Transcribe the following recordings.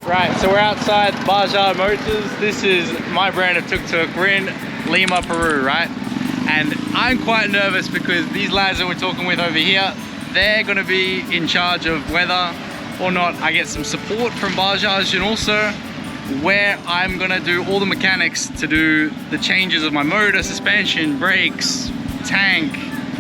Right, so we're outside Baja Motors. This is my brand of tuk-tuk. We're in Lima, Peru, right? And I'm quite nervous because these lads that we're talking with over here, they're gonna be in charge of whether or not I get some support from Bajaj, and also where I'm gonna do all the mechanics to do the changes of my motor, suspension, brakes, tank,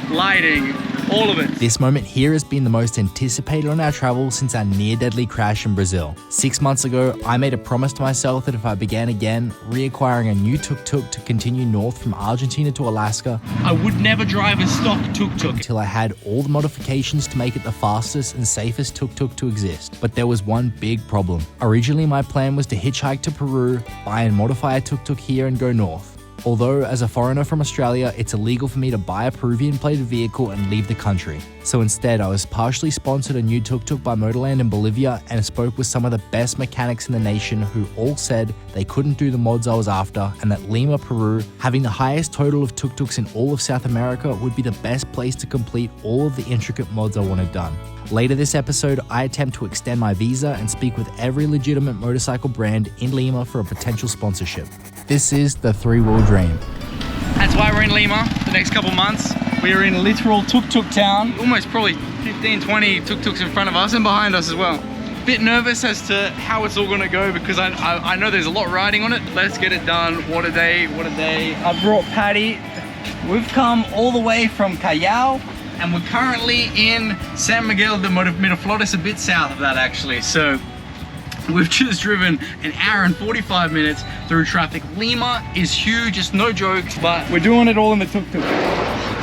lighting, all of it. This moment here has been the most anticipated on our travel since our near-deadly crash in Brazil. 6 months ago, I made a promise to myself that if I began again, reacquiring a new tuk-tuk to continue north from Argentina to Alaska, I would never drive a stock tuk-tuk until I had all the modifications to make it the fastest and safest tuk-tuk to exist. But there was one big problem. Originally, my plan was to hitchhike to Peru, buy and modify a tuk-tuk here and go north. Although, as a foreigner from Australia, it's illegal for me to buy a Peruvian plated vehicle and leave the country. So instead, I was partially sponsored a new tuk-tuk by Motorland in Bolivia and spoke with some of the best mechanics in the nation who all said they couldn't do the mods I was after, and that Lima, Peru, having the highest total of tuk-tuks in all of South America, would be the best place to complete all of the intricate mods I wanted done. Later this episode, I attempt to extend my visa and speak with every legitimate motorcycle brand in Lima for a potential sponsorship. This is the three-wheel dream. That's why we're in Lima the next couple months. We are in literal tuk-tuk town. Almost probably 15, 20 tuk-tuks in front of us and behind us as well. Bit nervous as to how it's all gonna go because I know there's a lot riding on it. Let's get it done. What a day, what a day. I brought Patty. We've come all the way from Callao and we're currently in San Miguel de Miraflores, a bit south of that actually. So we've just driven an hour and 45 minutes through traffic. Lima is huge, it's no joke, but we're doing it all in the tuk-tuk.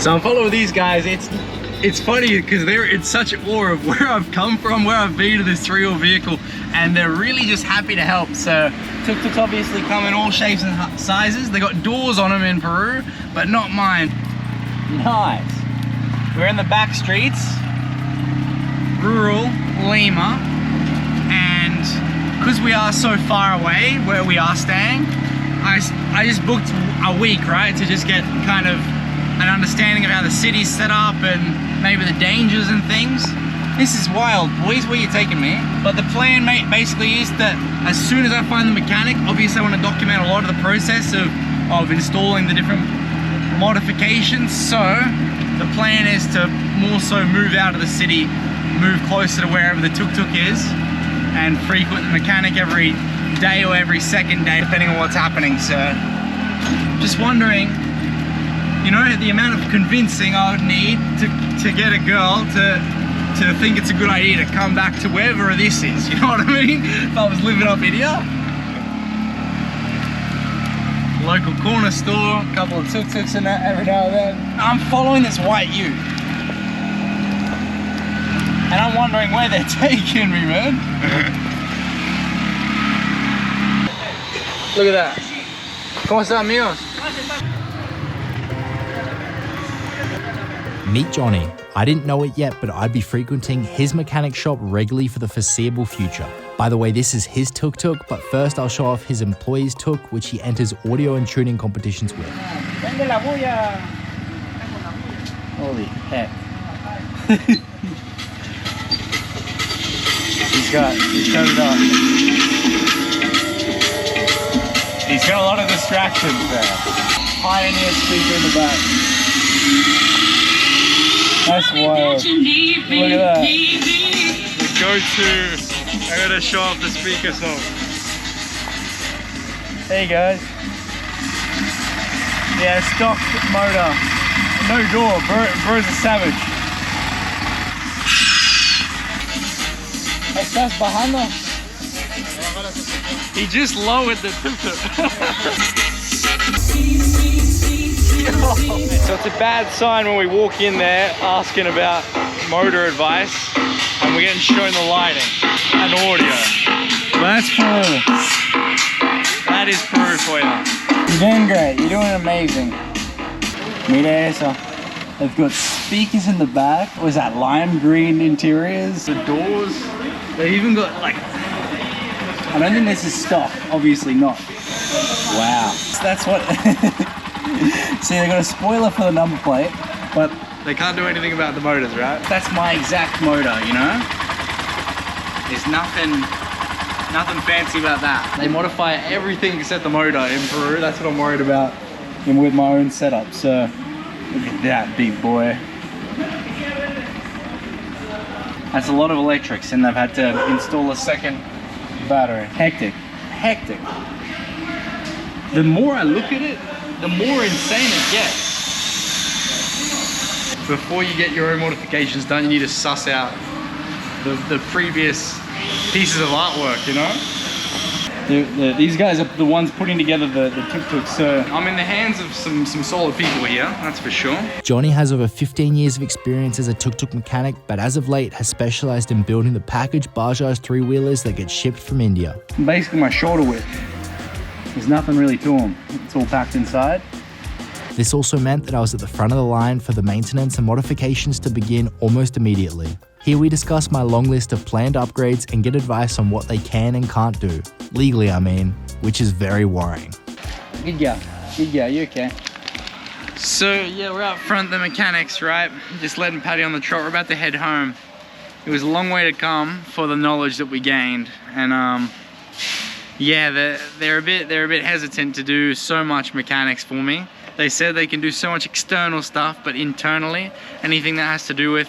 So I'm following these guys. It's funny because they're in such awe of where I've come from, where I've been to this three-wheel vehicle, and they're really just happy to help. So tuk-tuks obviously come in all shapes and sizes. They got doors on them in Peru, but not mine. Nice. We're in the back streets, rural Lima, and because we are so far away where we are staying, I just booked a week, right, to just get kind of an understanding of how the city's set up and maybe the dangers and things. This is wild, boys, where you taking me? But the plan, mate, basically is that as soon as I find the mechanic, obviously I want to document a lot of the process of installing the different modifications. So the plan is to more so move out of the city, move closer to wherever the tuk-tuk is, and frequent the mechanic every day or every second day, depending on what's happening. So just wondering, you know, the amount of convincing I would need to get a girl to think it's a good idea to come back to wherever this is, you know what I mean? If I was living up in here. Local corner store, a couple of tuk-tuks in that every now and then. I'm following this white ute, and I'm wondering where they're taking me, man. Look at that. ¿Cómo están, amigos? Meet Johnny. I didn't know it yet, but I'd be frequenting his mechanic shop regularly for the foreseeable future. By the way, this is his tuk-tuk, but first I'll show off his employee's tuk, which he enters audio and tuning competitions with. Holy heck. He's showed it up. He's got a lot of distractions there. Pioneer speaker in the back. That's wild. Look at that. The go-to. I gotta show off the speaker song. Hey guys. Yeah, stock motor. No door. Bro's a savage. Estás bajando? He just lowered the tuk-tuk. So it's a bad sign when we walk in there asking about motor advice and we're getting shown the lighting and audio. But that's Peru. That is Peru for you. You're doing great. You're doing amazing. Mira eso. They've got speakers in the back. What is that, lime green interiors? The doors. They even got like, I don't think this is stock. Obviously not. Wow. So that's what. See, they got a spoiler for the number plate, but they can't do anything about the motors, right? That's my exact motor, you know? There's nothing Nothing fancy about that. They modify everything except the motor in Peru. That's what I'm worried about with my own setup. So look at that big boy. That's a lot of electrics, and they've had to install a second battery. Hectic, hectic. The more I look at it, the more insane it gets. Before you get your own modifications done, you need to suss out the previous pieces of artwork, you know? These guys are the ones putting together the tuk-tuk, so I'm in the hands of some solid people here, that's for sure. Johnny has over 15 years of experience as a tuk-tuk mechanic, but as of late has specialized in building the packaged Bajaj three-wheelers that get shipped from India. Basically my shoulder width. There's nothing really to them. It's all packed inside. This also meant that I was at the front of the line for the maintenance and modifications to begin almost immediately. Here we discuss my long list of planned upgrades and get advice on what they can and can't do. Legally, I mean, which is very worrying. Good girl, you okay? So yeah, we're out front, the mechanics, right? Just letting Paddy on the trot, we're about to head home. It was a long way to come for the knowledge that we gained. And yeah, they're a bit hesitant to do so much mechanics for me. They said they can do so much external stuff, but internally, anything that has to do with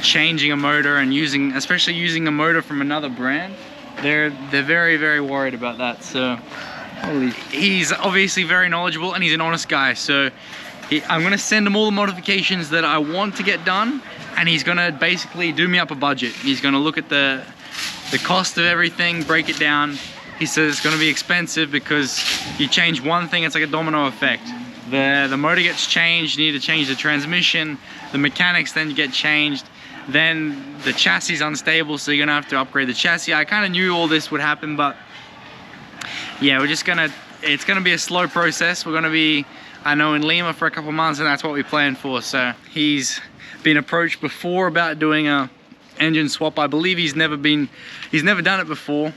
changing a motor and especially using a motor from another brand, they're very, very worried about that. So he's obviously very knowledgeable and he's an honest guy. So I'm gonna send him all the modifications that I want to get done, and he's gonna basically do me up a budget. He's gonna look at the cost of everything, break it down. He says it's gonna be expensive because you change one thing, it's like a domino effect. The motor gets changed, you need to change the transmission, the mechanics then get changed, then the chassis is unstable, so you're gonna have to upgrade the chassis. I kind of knew all this would happen, but yeah, it's gonna be a slow process. We're gonna be, I know, in Lima for a couple months, and that's what we planned for. So he's been approached before about doing a engine swap. I believe he's never done it before,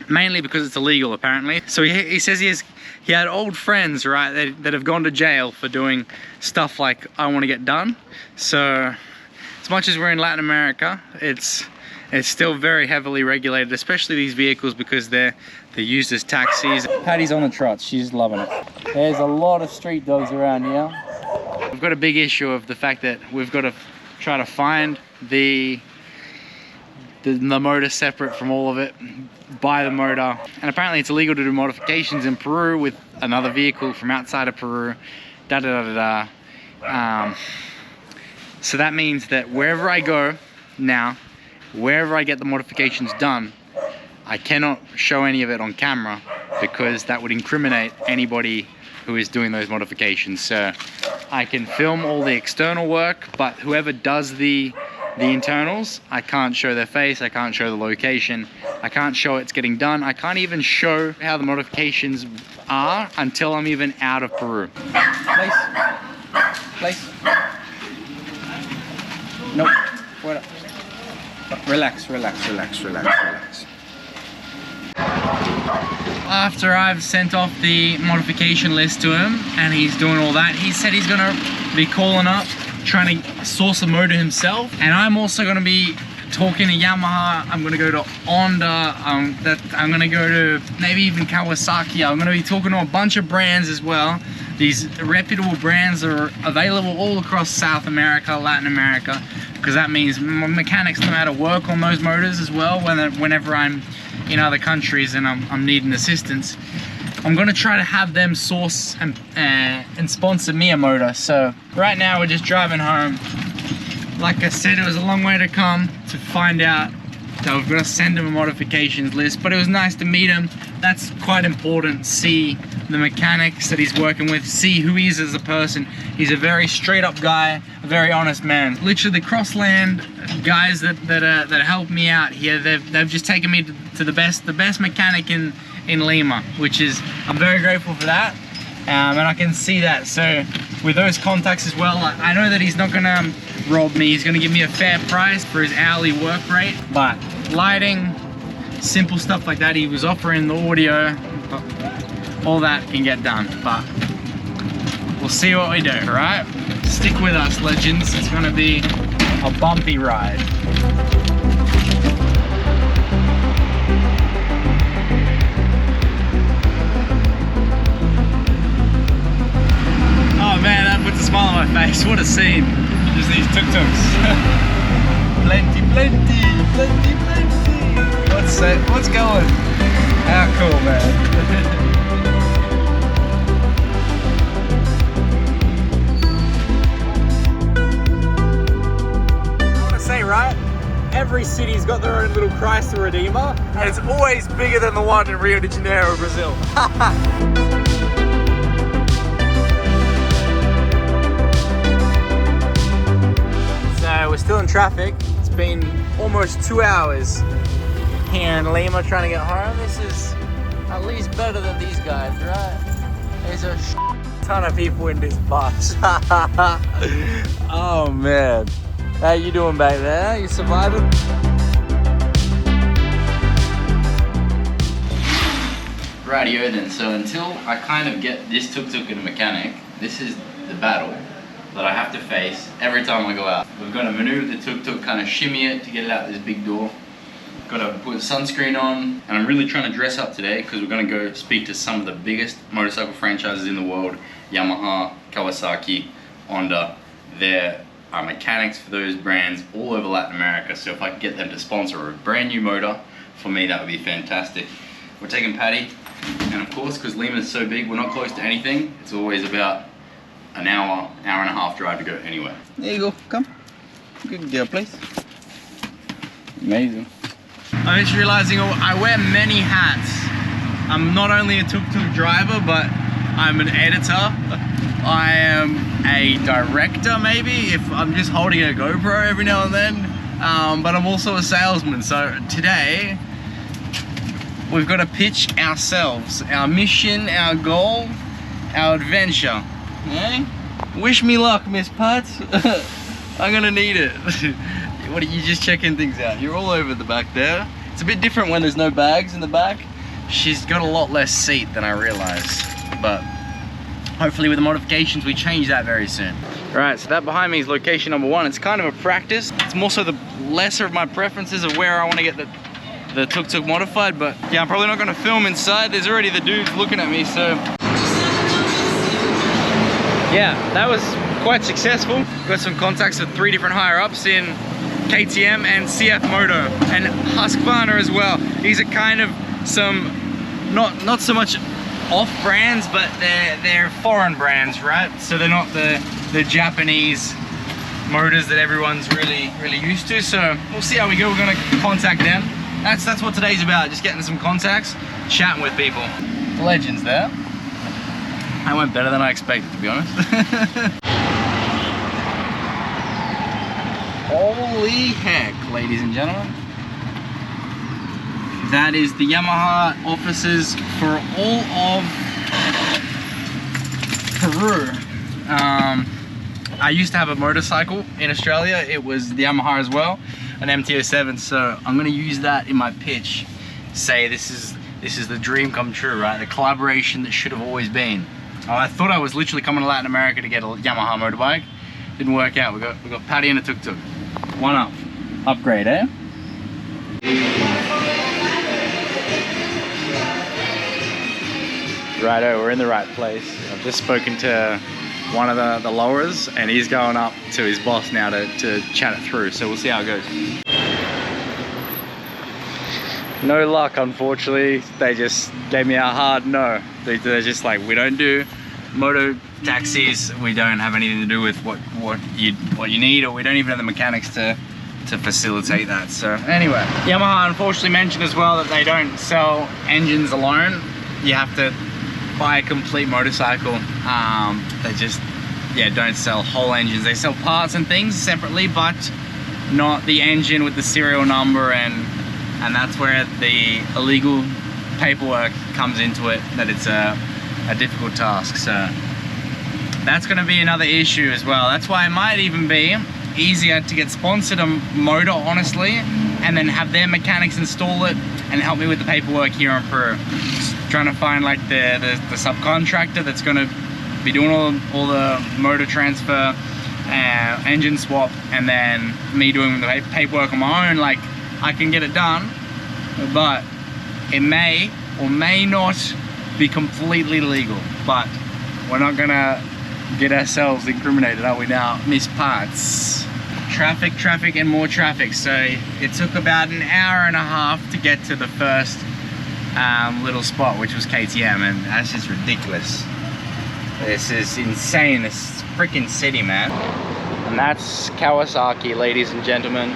mainly because it's illegal apparently. So he says he had old friends, right, that have gone to jail for doing stuff like I want to get done. So as much as we're in Latin America, it's still very heavily regulated, especially these vehicles, because they're used as taxis. Paddy's on the trot, she's loving it. There's a lot of street dogs around here. We've got a big issue of the fact that we've got to try to find the motor separate from all of it, buy the motor, and apparently it's illegal to do modifications in Peru with another vehicle from outside of Peru, so that means that wherever I go now, wherever I get the modifications done, I cannot show any of it on camera because that would incriminate anybody who is doing those modifications. So I can film all the external work, but whoever does the internals, I can't show their face, I can't show the location, I can't show it's getting done, I can't even show how the modifications are until I'm even out of Peru. Place. Nope. What? Relax. After I've sent off the modification list to him and he's doing all that, he said he's gonna be calling up, trying to source a motor himself, and I'm also gonna be talking to Yamaha. I'm gonna go to Honda, I'm gonna go to maybe even Kawasaki. I'm gonna be talking to a bunch of brands as well. These reputable brands are available all across South America, Latin America, because that means mechanics know how to work on those motors as well whenever I'm in other countries and I'm needing assistance. I'm gonna try to have them source and sponsor me a motor. So right now we're just driving home. Like I said, it was a long way to come to find out that we've got to send him a modifications list, but it was nice to meet him. That's quite important. See the mechanics that he's working with, see who he is as a person. He's a very straight up guy, a very honest man. Literally the Crossland guys that helped me out here, they've just taken me to the best mechanic in Lima, which is, I'm very grateful for that. And I can see that. So with those contacts as well, I know that he's not gonna rob me. He's gonna give me a fair price for his hourly work rate. But lighting, simple stuff like that, he was offering the audio, all that can get done. But we'll see what we do, right? Stick with us, legends. It's gonna be a bumpy ride. scene. Just these tuk-tuks. Plenty. What's going? How cool, man. Right? Every city's got their own little Christ the Redeemer, and it's always bigger than the one in Rio de Janeiro, Brazil. So we're still in traffic. It's been almost 2 hours here in Lima trying to get home. This is at least better than these guys, right? There's a ton of people in this bus. Oh man. How you doing back there? You surviving? Rightio then, so until I kind of get this tuk-tuk in a mechanic, this is the battle that I have to face every time I go out. We've got to maneuver the tuk-tuk, kind of shimmy it to get it out this big door. Got to put sunscreen on, and I'm really trying to dress up today because we're going to go speak to some of the biggest motorcycle franchises in the world. Yamaha, Kawasaki, Honda. They're mechanics for those brands all over Latin America, so if I could get them to sponsor a brand new motor, for me that would be fantastic. We're taking Paddy, and of course, because Lima is so big, we're not close to anything. It's always about an hour and a half drive to go anywhere. There you go, come. Good girl, please. Amazing. I'm just realizing I wear many hats. I'm not only a tuk-tuk driver, but I'm an editor. I am a director, maybe, if I'm just holding a GoPro every now and then. But I'm also a salesman. So today, we've got to pitch ourselves, our mission, our goal, our adventure. Okay? Wish me luck, Miss Pat. I'm gonna need it. What are you just checking things out? You're all over the back there. It's a bit different when there's no bags in the back. She's got a lot less seat than I realized, but hopefully with the modifications we change that very soon. Right, so that behind me is location number 1. It's kind of a practice. It's more so the lesser of my preferences of where I want to get the tuk-tuk modified, but yeah, I'm probably not going to film inside. There's already the dudes looking at me, so yeah, that was quite successful. Got some contacts with 3 different higher-ups in KTM and CF Moto and Husqvarna as well. These are kind of some not so much off brands, but they're foreign brands, right? So they're not the Japanese motors that everyone's really used to. So we'll see how we go. We're gonna contact them. That's what today's about, just getting some contacts, chatting with people. Legends there. That went better than I expected, to be honest. Holy heck, ladies and gentlemen. That is the Yamaha offices for all of Peru. I used to have a motorcycle in Australia. It was the Yamaha as well, an MT-07. So I'm gonna use that in my pitch. Say this is the dream come true, right? The collaboration that should have always been. I thought I was literally coming to Latin America to get a Yamaha motorbike. Didn't work out. We got Paddy and a tuk-tuk. One up. Upgrade, eh? Righto, we're in the right place. I've just spoken to one of the lowers, and he's going up to his boss now to chat it through. So we'll see how it goes. No luck, unfortunately. They just gave me a hard no. They're just like, we don't do moto taxis. We don't have anything to do with what you need, or we don't even have the mechanics to facilitate that. So anyway, Yamaha unfortunately mentioned as well that they don't sell engines alone. You have to buy a complete motorcycle. They just don't sell whole engines. They sell parts and things separately, but not the engine with the serial number, and that's where the illegal paperwork comes into it, that it's a difficult task. So that's going to be another issue as well. That's why it might even be easier to get sponsored a motor, honestly, and then have their mechanics install it and help me with the paperwork here in Peru. Just trying to find like the subcontractor that's going to be doing all the motor transfer, engine swap, and then me doing the paperwork on my own. Like, I can get it done, but it may or may not be completely legal. But we're not gonna get ourselves incriminated, are we now? Miss Parts. Traffic, and more traffic. So it took about an hour and a half to get to the first little spot, which was KTM, and that's just ridiculous. This is insane, this freaking city, man. And that's Kawasaki, ladies and gentlemen.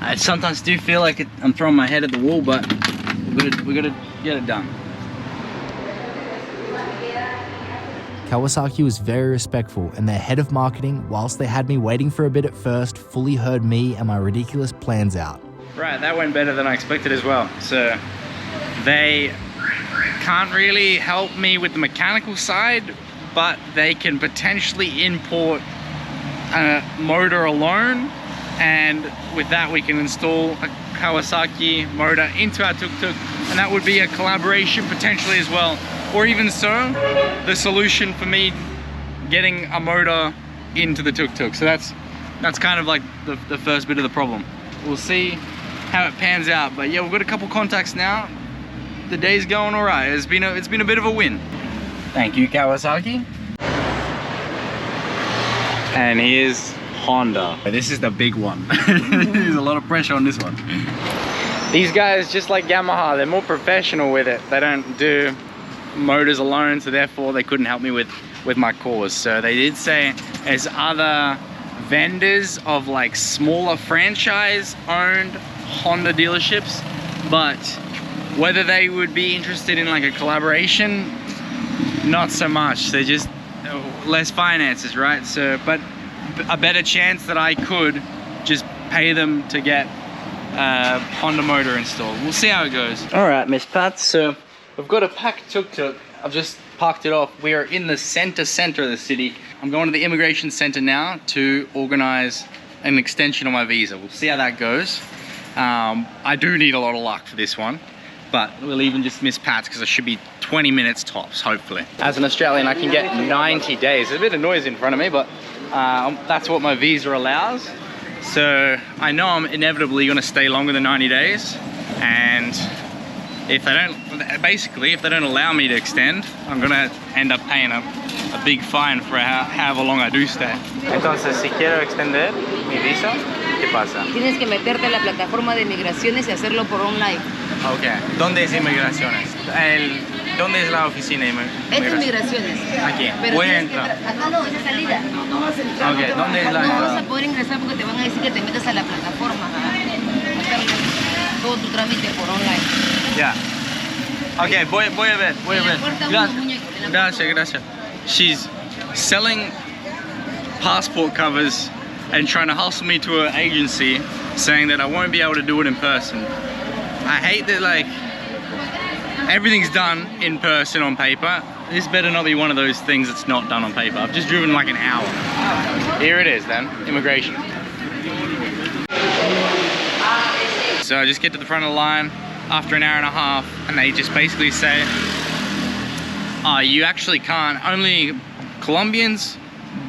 I sometimes do feel like I'm throwing my head at the wall, but we gotta get it done. Kawasaki was very respectful, and their head of marketing, whilst they had me waiting for a bit at first, fully heard me and my ridiculous plans out. Right, that went better than I expected as well. So they can't really help me with the mechanical side, but they can potentially import a motor alone, and with that we can install a Kawasaki motor into our tuk-tuk, and that would be a collaboration potentially as well. Or even so, the solution for me getting a motor into the tuk-tuk. So that's kind of like the first bit of the problem. We'll see how it pans out. But yeah, we've got a couple contacts now. The day's going all right. It's been a bit of a win. Thank you, Kawasaki. And here's Honda. This is the big one. There's a lot of pressure on this one. These guys, just like Yamaha, they're more professional with it. They don't do motors alone, so therefore they couldn't help me with my cause. So they did say there's other vendors of like smaller franchise owned Honda dealerships, but whether they would be interested in like a collaboration, not so much. They're just less finances, right? So, but a better chance that I could just pay them to get a Honda motor installed. We'll see how it goes. All right, Miss Pat, so we've got a packed tuk-tuk. I've just parked it off. We are in the center of the city. I'm going to the immigration center now to organize an extension of my visa. We'll see how that goes. I do need a lot of luck for this one, but we'll even just miss Pat's because it should be 20 minutes tops, hopefully. As an Australian, I can get 90 days. There's a bit of noise in front of me, but that's what my visa allows. So I know I'm inevitably gonna stay longer than 90 days, and if they don't allow me to extend, I'm gonna end up paying a big fine for however long I do stay. Entonces, si quiero extender mi visa, ¿qué pasa? Tienes que meterte a la plataforma de migraciones y hacerlo por online. Okay. ¿Dónde es inmigraciones? ¿Dónde es la oficina de inmigraciones? Esto es migraciones. Aquí. Pero Voy a tienes entrar. acá no, esa salida. No vas a entrar. Okay. ¿Dónde es la No vas entrada? a poder ingresar porque te van a decir que te metas a la plataforma. Hacer todo tu trámite por online. Yeah. Okay, voy a ver. Gracias. She's selling passport covers and trying to hustle me to an agency, saying that I won't be able to do it in person. I hate that, like, everything's done in person on paper. This better not be one of those things that's not done on paper. I've just driven like an hour. Here it is then, immigration. So I just get to the front of the line after an hour and a half, and they just basically say, you actually can't. Only Colombians,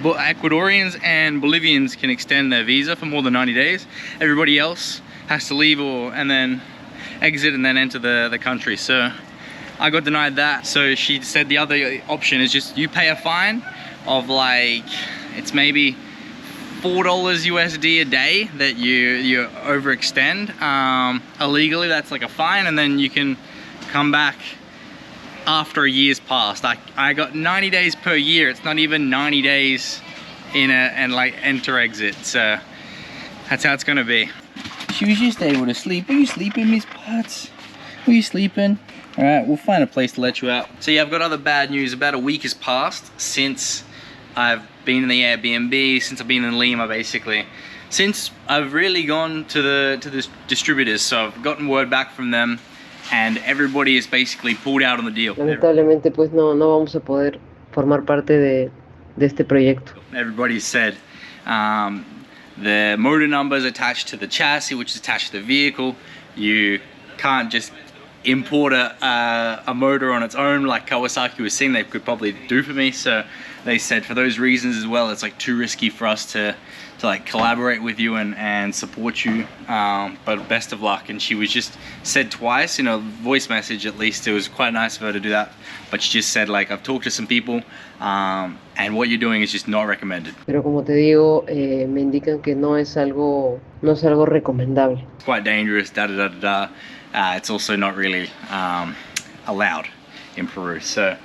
Ecuadorians, and Bolivians can extend their visa for more than 90 days. Everybody else has to leave and then exit and then enter the country. So I got denied that. So she said the other option is just you pay a fine of like, it's maybe $4 USD a day that you overextend illegally. That's like a fine, and then you can come back after a year's passed. I got 90 days per year. It's not even 90 days and like enter exit. So that's how it's gonna be. She was just able to sleep. Are you sleeping, Miss Potts? Are you sleeping? All right, we'll find a place to let you out. So yeah, I've got other bad news. About a week has passed since I've been in the Airbnb, since I've been in Lima, basically. Since I've really gone to the distributors, so I've gotten word back from them, and everybody is basically pulled out on the deal. Lamentablemente, pues no vamos a poder formar parte de este proyecto. Everybody said the motor number is attached to the chassis, which is attached to the vehicle. You can't just import a motor on its own like Kawasaki was saying they could probably do for me. So they said for those reasons as well, it's like too risky for us to like collaborate with you and support you, but best of luck. And she was just said twice in a voice message, at least it was quite nice of her to do that, but she just said like, I've talked to some people and what you're doing is just not recommended. Pero como te digo, me indican que no es algo recomendable. It's quite dangerous, da da da da da. It's also not really allowed in Peru. So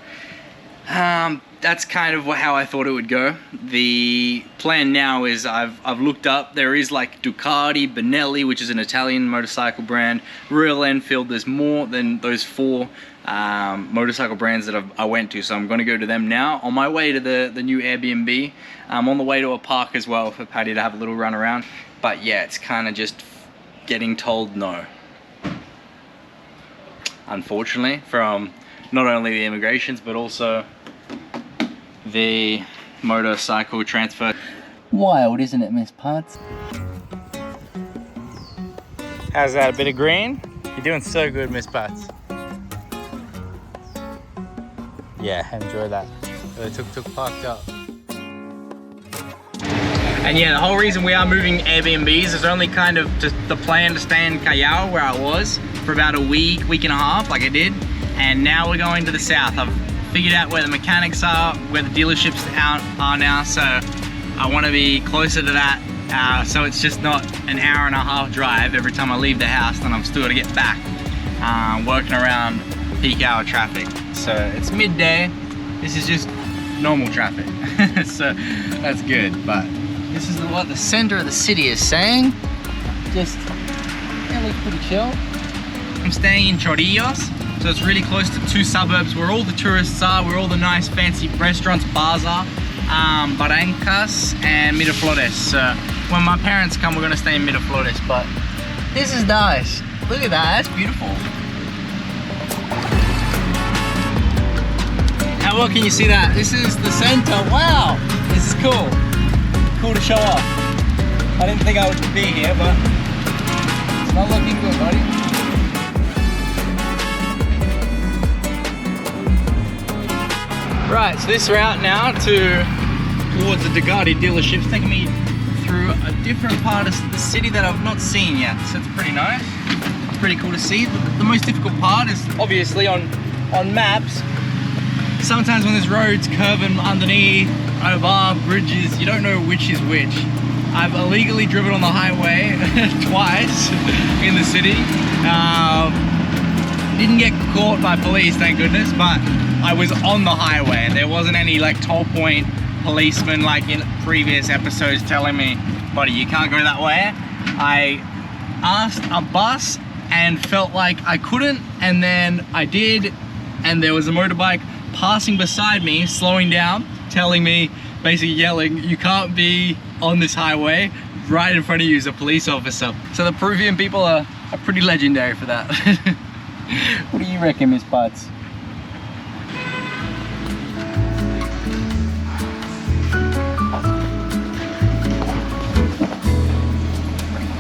that's kind of how I thought it would go. The plan now is I've looked up, there is like Ducati, Benelli, which is an Italian motorcycle brand, Royal Enfield. There's more than those 4 motorcycle brands that I went to, so I'm going to go to them now. On my way to the new Airbnb, I'm on the way to a park as well for Patty to have a little run around. But yeah, it's kind of just getting told no, unfortunately, from not only the immigrations but also the motorcycle transfer. Wild, isn't it, Miss Parts? How's that, a bit of green? You're doing so good, Miss Parts. Yeah, enjoy that. The tuk-tuk parked up. And yeah, the whole reason we are moving Airbnbs is only kind of just the plan to stay in Callao, where I was, for about a week and a half, like I did. And now we're going to the south. I've figured out where the mechanics are, where the dealerships are now, so I want to be closer to that. So it's just not an hour and a half drive every time I leave the house, then I'm still got to get back, working around peak hour traffic. So it's midday, this is just normal traffic. So that's good, but this is what the center of the city is saying. Just, it looks pretty chill. I'm staying in Chorillos, so it's really close to 2 suburbs where all the tourists are, where all the nice fancy restaurants, bars are, Barrancas and Miraflores. So when my parents come, we're gonna stay in Miraflores, but this is nice. Look at that, that's beautiful. How well can you see that? This is the center, wow, this is cool. Cool to show off. I didn't think I would be here, but it's not looking good, buddy. Right, so this route now towards the Ducati dealership's taking me through a different part of the city that I've not seen yet, so it's pretty nice. It's pretty cool to see. The most difficult part is obviously on maps. Sometimes when there's roads curving underneath, over bridges, you don't know which is which. I've illegally driven on the highway twice in the city. Didn't get caught by police, thank goodness, but I was on the highway and there wasn't any like toll point policeman like in previous episodes telling me, buddy, you can't go that way. I asked a bus and felt like I couldn't, and then I did, and there was a motorbike passing beside me, slowing down, telling me, basically yelling, you can't be on this highway. Right in front of you is a police officer. So the Peruvian people are pretty legendary for that. What do you reckon, Miss Butts?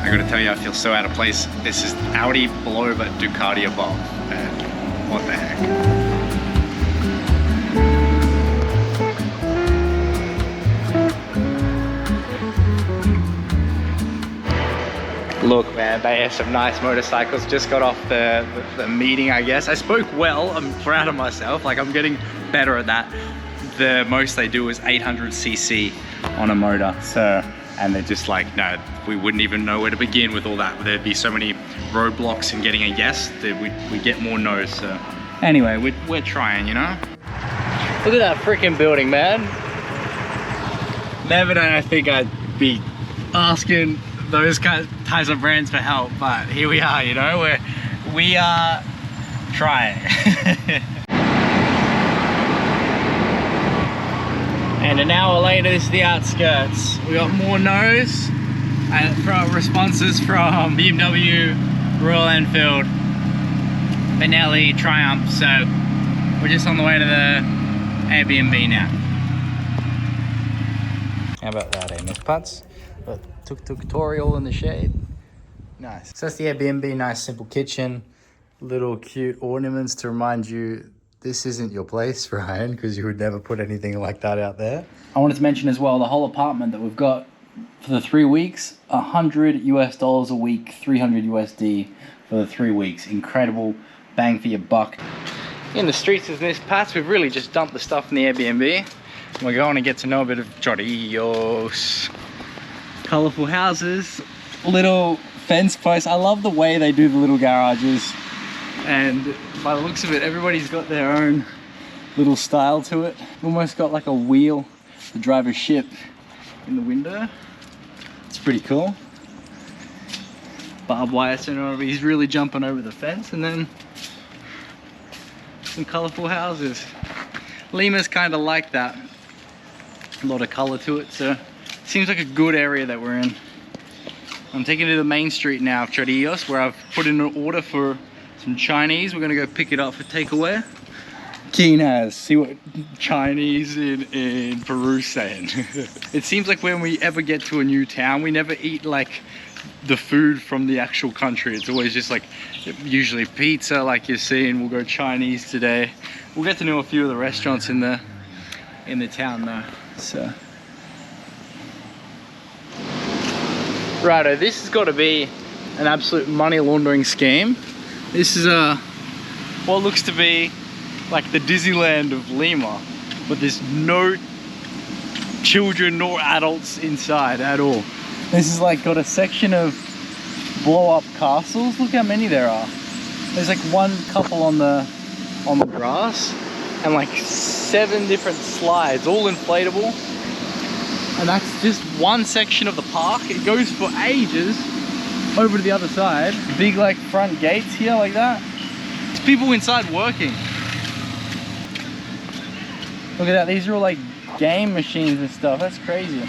I gotta tell you, I feel so out of place. This is Audi below, but Ducati above. And what the heck? Look, man, they have some nice motorcycles. Just got off the meeting, I guess. I spoke well. I'm proud of myself. Like, I'm getting better at that. The most they do is 800cc on a motor. So, and they're just like, no, we wouldn't even know where to begin with all that. There'd be so many roadblocks in getting a yes that we get more no's. So, anyway, we're trying, you know? Look at that freaking building, man. Never did I think I'd be asking those types of brands for help, but here we are, you know, we are trying. And an hour later, this is the outskirts. We got more no's and responses from BMW, Royal Enfield, Benelli, Triumph, so we're just on the way to the Airbnb now. How about that, eh, Miss Putz? Tuktuk tutorial in the shade. Nice. So that's the Airbnb, nice simple kitchen. little cute ornaments to remind you this isn't your place, Ryan, because you would never put anything like that out there. I wanted to mention as well the whole apartment that we've got for the 3 weeks, $100 a week, 300 USD for the 3 weeks. Incredible bang for your buck. In the streets of this patch, we've really just dumped the stuff in the Airbnb. We're going to get to know a bit of Chorillos. Colorful houses, little fence posts. I love the way they do the little garages. And by the looks of it, everybody's got their own little style to it. Almost got like a wheel to drive a ship in the window. It's pretty cool. Barbed wire center, he's really jumping over the fence, and then some colorful houses. Lima's kind of like that. A lot of color to it, so it seems like a good area that we're in. I'm taking it to the main street now of Chorillos, where I've put in an order for some Chinese. We're gonna go pick it up for takeaway. Keen as, see what Chinese in Peru saying. It seems like when we ever get to a new town, we never eat like the food from the actual country. It's always just like, usually pizza like you're seeing. We'll go Chinese today. We'll get to know a few of the restaurants in the town though. So righto, this has got to be an absolute money laundering scheme. This is what looks to be like the Disneyland of Lima, but there's no children nor adults inside at all. This is like got a section of blow up castles. Look how many there are. There's like one couple on the grass and like 7 different slides, all inflatable. And that's just one section of the park. It goes for ages over to the other side. Big like front gates here like that. There's people inside working. Look at that, these are all like game machines and stuff. That's crazy.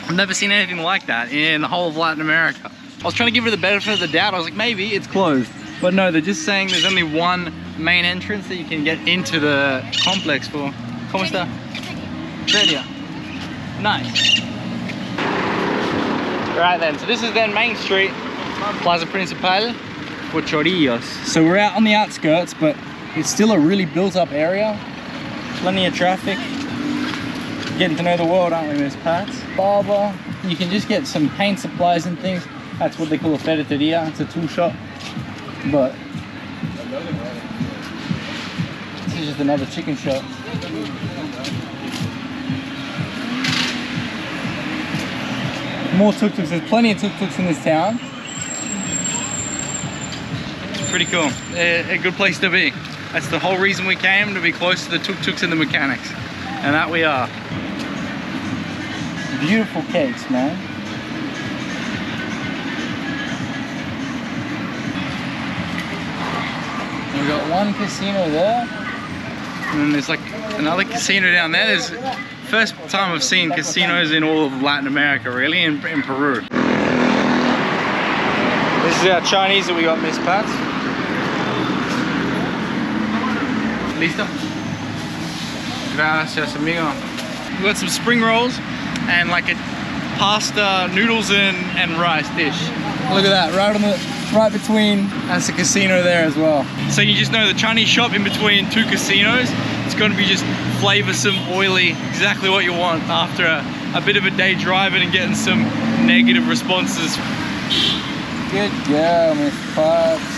I've never seen anything like that in the whole of Latin America. I was trying to give her the benefit of the doubt. I was like, maybe it's closed. But no, they're just saying there's only one main entrance that you can get into the complex for. ¿Cómo está? Seria. Nice. Right then, so this is then Main Street, Plaza Principal for Chorillos. So we're out on the outskirts, but it's still a really built up area. Plenty of traffic. Getting to know the world, aren't we, Miss Pats? Barber, you can just get some paint supplies and things. That's what they call a ferreteria. It's a tool shop. But this is just another chicken shop. More tuk-tuks. There's plenty of tuk-tuks in this town. It's pretty cool. A good place to be. That's the whole reason we came, to be close to the tuk-tuks and the mechanics. And that we are. Beautiful cakes, man. We've got one casino there. And then there's like another casino down there. There's first time I've seen casinos in all of Latin America, really, in Peru. This is our Chinese that we got, Miss Pat. Listo? Gracias, amigo. We've got some spring rolls and like a pasta, noodles and rice dish. Look at that, right between, that's a casino there as well. So you just know the Chinese shop in between 2 casinos, it's going to be just flavoursome, oily, exactly what you want after a bit of a day driving and getting some negative responses. Good girl, Miss Potts.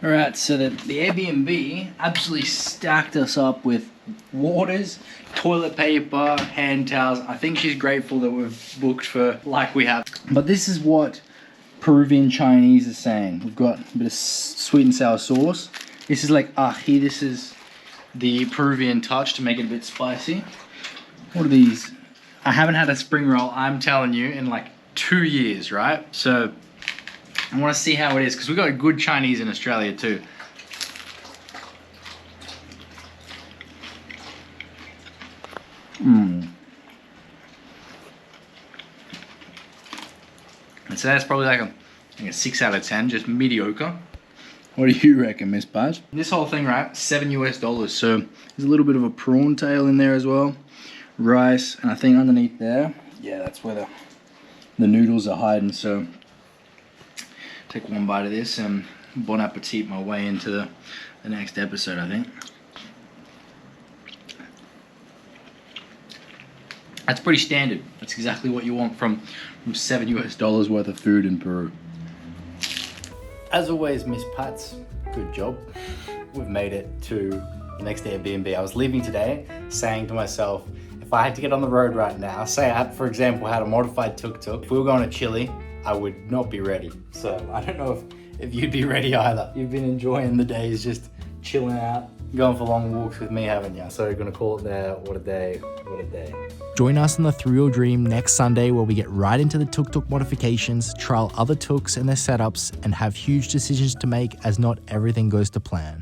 Alright, so the Airbnb absolutely stacked us up with waters, toilet paper, hand towels. I think she's grateful that we've booked for like we have. But this is what Peruvian Chinese is saying. We've got a bit of sweet and sour sauce. This is like ají. This is the Peruvian touch to make it a bit spicy. What are these? I haven't had a spring roll, I'm telling you, in like 2 years, right? So I want to see how it is, because we've got good Chinese in Australia too. And so that's probably like a 6 out of 10, just mediocre. What do you reckon, Miss Buzz? This whole thing, right, $7 US. So there's a little bit of a prawn tail in there as well. Rice, and I think underneath there, yeah, that's where the The noodles are hiding, so take one bite of this and bon appetit my way into the next episode, I think. That's pretty standard. That's exactly what you want from $7 US worth of food in Peru. As always, Miss Pats, good job. We've made it to the next Airbnb. I was leaving today saying to myself, if I had to get on the road right now, say I, for example, had a modified tuk-tuk, if we were going to Chile, I would not be ready. So I don't know if you'd be ready either. You've been enjoying the days just chilling out, going for long walks with me, haven't you? So we're gonna call it there. What a day, what a day. Join us on the Through Your Dream next Sunday where we get right into the tuk-tuk modifications, trial other tuks and their setups, and have huge decisions to make as not everything goes to plan.